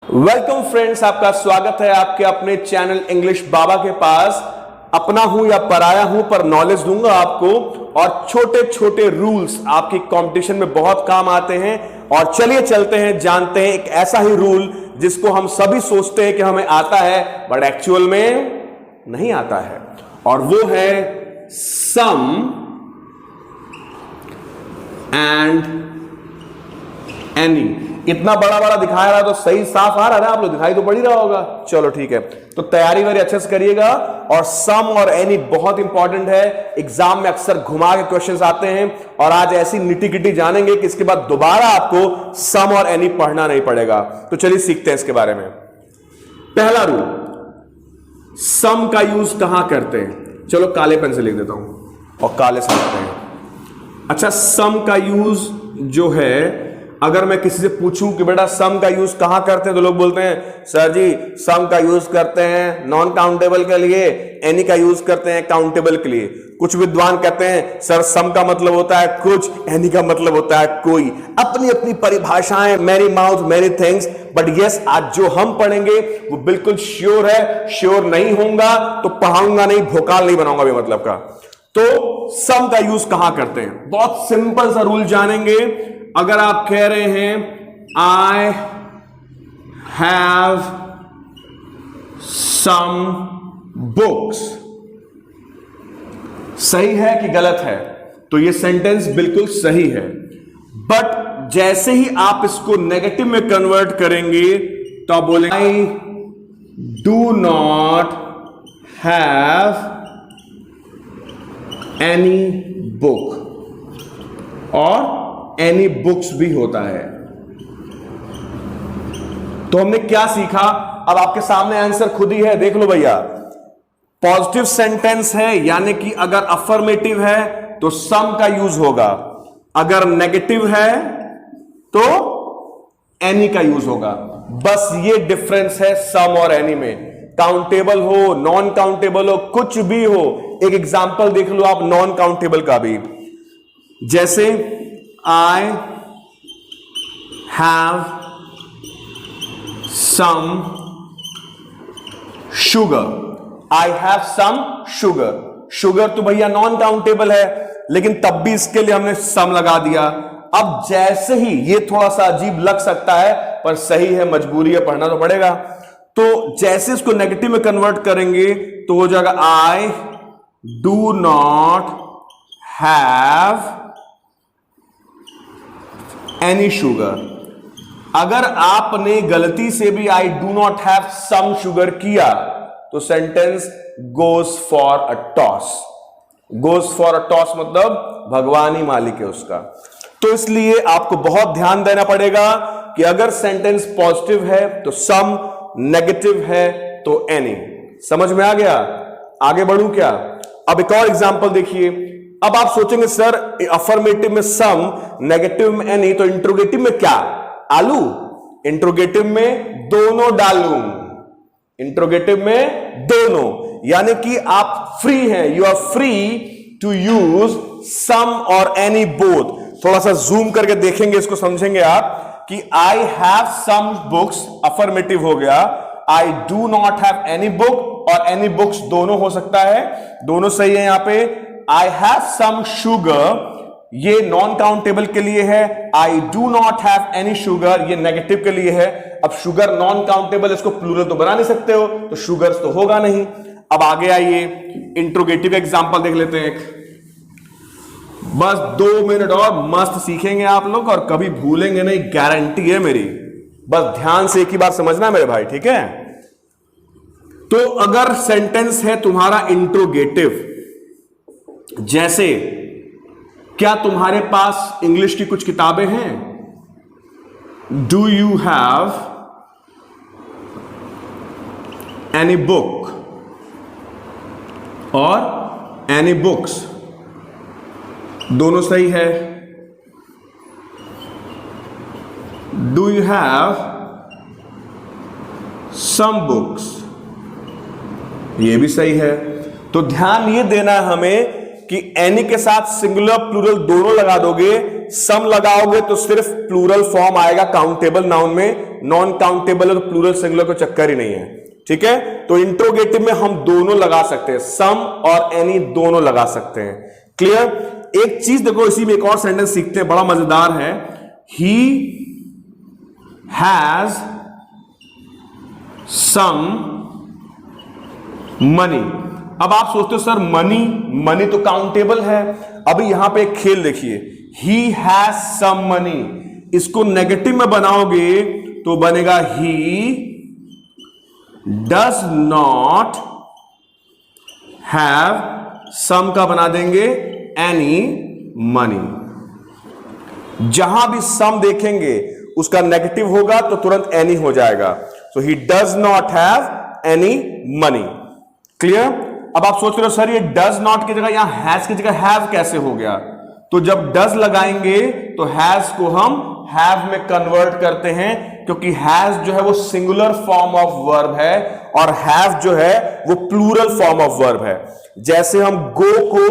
Welcome friends, आपका स्वागत है आपके अपने चैनल इंग्लिश बाबा के पास। अपना हूं या पराया हूं, पर नॉलेज दूंगा आपको और छोटे छोटे रूल्स आपकी कंपटीशन में बहुत काम आते हैं। और चलिए चलते हैं, जानते हैं एक ऐसा ही रूल जिसको हम सभी सोचते हैं कि हमें आता है बट एक्चुअल में नहीं आता है, और वो है सम एंड एनी। इतना बड़ा बड़ा दिखाया रहा तो सही साफ आ रहा है, आप लोग दिखाई तो पड़ ही रहा होगा। चलो ठीक है, तो तैयारी मेरी अच्छे से करिएगा। और सम और एनी बहुत इंपॉर्टेंट है, एग्जाम में अक्सर घुमा के क्वेश्चंस आते हैं, और आज ऐसी निटी गिटी जानेंगे कि इसके बाद दोबारा आपको सम और एनी पढ़ना नहीं पड़ेगा। तो चलिए सीखते हैं इसके बारे में। पहला रूल, सम का यूज कहां करते हैं? चलो काले पेन से लिख देता हूं और काले से लिखते हैं। अच्छा, सम का यूज जो है, अगर मैं किसी से पूछूं कि बेटा सम का यूज कहां करते हैं, तो लोग बोलते हैं सर जी सम का यूज करते हैं नॉन काउंटेबल के लिए, एनी का यूज करते हैं काउंटेबल के लिए। कुछ विद्वान कहते हैं सर सम का मतलब होता है कुछ, एनी का मतलब होता है कोई। अपनी अपनी परिभाषाएं, मेरी mouth many things. But yes, आज जो हम पढ़ेंगे वो बिल्कुल श्योर है। श्योर नहीं होगा तो पढ़ाऊंगा नहीं, भोकाल नहीं बनाऊंगा भी मतलब का। तो सम का यूज कहां करते हैं, बहुत सिंपल सा रूल जानेंगे। अगर आप कह रहे हैं आई हैव सम बुक्स, सही है कि गलत है? तो यह सेंटेंस बिल्कुल सही है। बट जैसे ही आप इसको नेगेटिव में कन्वर्ट करेंगे तो आप बोलेंगे आई do not have any book, और एनी बुक्स भी होता है। तो हमने क्या सीखा? अब आपके सामने आंसर खुद ही है, देख लो भैया। पॉजिटिव सेंटेंस है, यानी कि अगर अफर्मेटिव है तो सम का यूज होगा, अगर नेगेटिव है तो एनी का यूज होगा। बस ये डिफरेंस है सम और एनी में। काउंटेबल हो, नॉन काउंटेबल हो, कुछ भी हो। एक एग्जांपल देख लो आप नॉन काउंटेबल का भी, जैसे I have some sugar. I have some sugar. Sugar तो भैया नॉन काउंटेबल है, लेकिन तब भी इसके लिए हमने सम लगा दिया। अब जैसे ही, ये थोड़ा सा अजीब लग सकता है पर सही है, मजबूरी है, पढ़ना तो पड़ेगा। तो जैसे इसको नेगेटिव में कन्वर्ट करेंगे तो हो जाएगा I do not have any sugar. अगर आपने गलती से भी I do not have some sugar किया तो sentence goes for a toss. Goes for a toss मतलब भगवान ही मालिक है उसका। तो इसलिए आपको बहुत ध्यान देना पड़ेगा कि अगर सेंटेंस पॉजिटिव है तो सम, नेगेटिव है तो एनी। समझ में आ गया? आगे बढ़ूं क्या? अब एक और एग्जांपल देखिए। अब आप सोचेंगे सर अफर्मेटिव में सम, नेगेटिव में एनी, तो इंट्रोगेटिव में क्या आलू? इंट्रोगेटिव में दोनों डालूं। इंट्रोगेटिव में दोनों, यानी कि आप फ्री हैं, you are free to use some और एनी बोथ। थोड़ा सा जूम करके देखेंगे, इसको समझेंगे आप कि I have some books affirmative हो गया, I do not have any book और एनी बुक्स दोनों हो सकता है, दोनों सही है। यहां पे I have some sugar, ये नॉन काउंटेबल के लिए है। I do not have any sugar, ये नेगेटिव के लिए है। अब शुगर नॉन काउंटेबल, इसको प्लूरल तो बना नहीं सकते हो, तो शुगर्स तो होगा नहीं। अब आगे आइए, इंट्रोगेटिव का एग्जांपल देख लेते हैं एक। बस 2 मिनट और मस्त सीखेंगे आप लोग, और कभी भूलेंगे नहीं, गारंटी है मेरी। बस ध्यान से एक ही बात समझना मेरे भाई, ठीक है? तो अगर सेंटेंस है तुम्हारा इंट्रोगेटिव, जैसे क्या तुम्हारे पास इंग्लिश की कुछ किताबें हैं? Do you have any book और एनी बुक्स, दोनों सही है। Do you have some books, ये भी सही है। तो ध्यान ये देना है हमें कि एनी के साथ सिंगुलर प्लूरल दोनों लगा दोगे, सम लगाओगे तो सिर्फ प्लूरल फॉर्म आएगा काउंटेबल नाउन में, नॉन काउंटेबल है तो प्लूरल सिंगुलर को चक्कर ही नहीं है, ठीक है। तो इंट्रोगेटिव में हम दोनों लगा सकते हैं, सम और एनी दोनों लगा सकते हैं। क्लियर। एक चीज देखो, इसी में एक और सेंटेंस सीखते हैं, बड़ा मजेदार है। He has some money. अब आप सोचते हो सर मनी तो काउंटेबल है। अभी यहां पे एक खेल देखिए, ही हैज सम मनी, इसको नेगेटिव में बनाओगे तो बनेगा ही डज नॉट हैव, सम का बना देंगे एनी मनी। जहां भी सम देखेंगे उसका नेगेटिव होगा तो तुरंत एनी हो जाएगा। So he does not have any money. Clear. अब आप सोच रहे हो सर ये डज नॉट की जगह यहां हैज की जगह हैव कैसे हो गया? तो जब डज लगाएंगे तो हैज को हम हैव में कन्वर्ट करते हैं, क्योंकि हैज जो है वो सिंगुलर फॉर्म ऑफ वर्ब है और हैव जो है वो प्लूरल फॉर्म ऑफ वर्ब है। जैसे हम गो को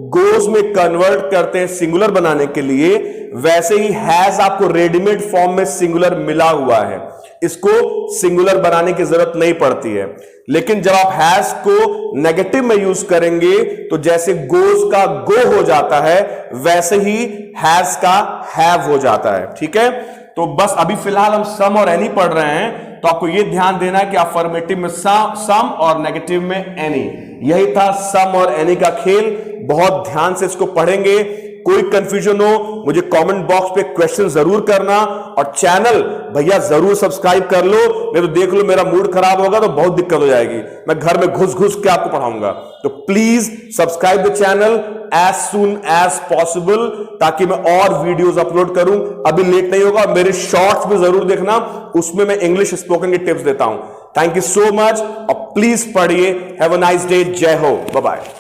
गोज में कन्वर्ट करते हैं सिंगुलर बनाने के लिए, वैसे ही हैज आपको रेडीमेड फॉर्म में सिंगुलर मिला हुआ है, इसको सिंगुलर बनाने की जरूरत नहीं पड़ती है। लेकिन जब आप हैज को नेगेटिव में यूज करेंगे तो जैसे गोज का गो हो जाता है वैसे ही हैज का हैव हो जाता है, ठीक है। तो बस अभी फिलहाल हम सम और एनी पढ़ रहे हैं, तो आपको यह ध्यान देना है कि अफर्मेटिव में सम और नेगेटिव में एनी। यही था सम और एनी का खेल। बहुत ध्यान से इसको पढ़ेंगे। कोई कंफ्यूजन हो मुझे कमेंट बॉक्स पे क्वेश्चन जरूर करना, और चैनल भैया जरूर सब्सक्राइब कर लो, नहीं तो देख लो मेरा मूड खराब होगा तो बहुत दिक्कत हो जाएगी, मैं घर में घुस घुस के आपको पढ़ाऊंगा। तो please subscribe the channel as soon as possible, ताकि मैं और वीडियोस अपलोड करूं। अभी लेट नहीं होगा। मेरे शॉर्ट्स भी जरूर देखना, उसमें मैं इंग्लिश स्पोकन की टिप्स देता हूं। थैंक यू सो मच, और प्लीज पढ़िए। Have a nice day. जय हो। Bye bye.